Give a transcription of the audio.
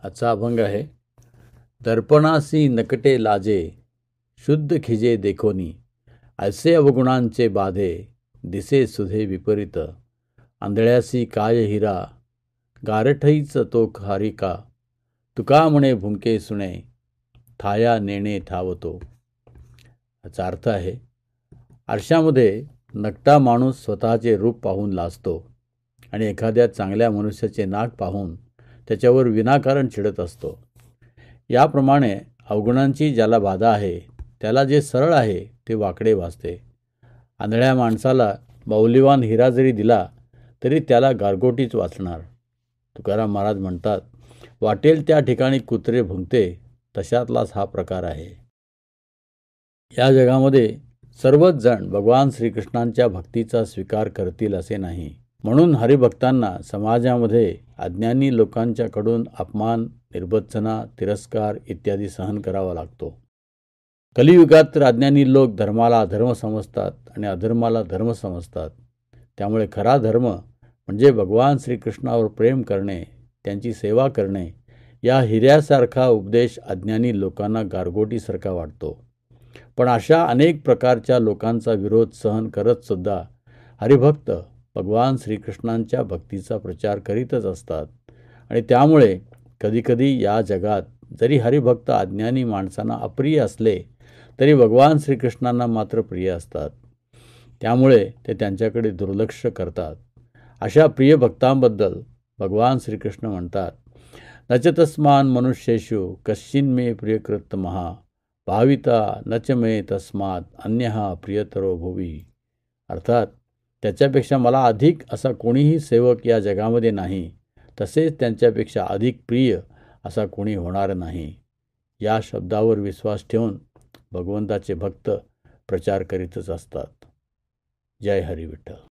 आजचा अभंग आहे. दर्पणासी नकटे लाजे, शुद्ध खिजे देखोनी, ऐसे अवगुणांचे बाधे, दिसे सुधे विपरीत. आंधळ्यासी काय हिरा, गारठईच तो खारिका, तुका म्हणे भुंके सुणे, थाया नेणे ठावतो. याचा अर्थ आहे, आरशामध्ये नकटा माणूस स्वतःचे रूप पाहून लाजतो आणि एखाद्या चांगल्या मनुष्याचे नाक पाहून त्याच्यावर विनाकारण चिडत असतो. याप्रमाणे अवगुणांची ज्याला बाधा आहे त्याला जे सरळ आहे ते वाकडे भासते. आंधळ्या माणसाला मौल्यवान हिरा जरी दिला तरी त्याला गारगोटीच वाचणार. तुकाराम महाराज म्हणतात, वाटेल त्या ठिकाणी कुत्रे भुंकते, तशातलाच हा प्रकार आहे. या जगामध्ये सर्वच जण भगवान श्रीकृष्णांच्या भक्तीचा स्वीकार करतील असे नाही. म्हणून हरिभक्तांना समाजामध्ये अज्ञानी लोकांच्याकडून अपमान, निर्बत्सना, तिरस्कार इत्यादी सहन करावा लागतो. कलियुगात तर अज्ञानी लोक धर्माला अधर्म समजतात आणि अधर्माला धर्म समजतात. त्यामुळे खरा धर्म म्हणजे भगवान श्रीकृष्णावर प्रेम करणे, त्यांची सेवा करणे. या हिऱ्यासारखा उपदेश अज्ञानी लोकांना गारगोटीसारखा वाटतो. पण अशा अनेक प्रकारच्या लोकांचा विरोध सहन करत सुद्धा हरिभक्त भगवान श्रीकृष्णांच्या भक्तीचा प्रचार करीतच असतात. आणि त्यामुळे कधीकधी या जगात जरी हरिभक्त अज्ञानी माणसांना अप्रिय असले तरी भगवान श्रीकृष्णांना मात्र प्रिय असतात. त्यामुळे ते त्यांच्याकडे दुर्लक्ष करतात. अशा प्रिय भक्तांबद्दल भगवान श्रीकृष्ण म्हणतात, नच तस्मान मनुष्येषु कश्चिन मे प्रियकृत महा, भाविता नच मे तस्मात अन्यहा प्रियतरो भुवी. अर्थात त्याच्यापेक्षा मला अधिक असा कोणीही सेवक या जगामध्ये नाही, तसेच त्यांच्यापेक्षा अधिक प्रिय असा कोणी होणार नाही. या शब्दावर विश्वास ठेवून भगवंताचे भक्त प्रचार करीतच असतात. जय हरी विठ्ठल.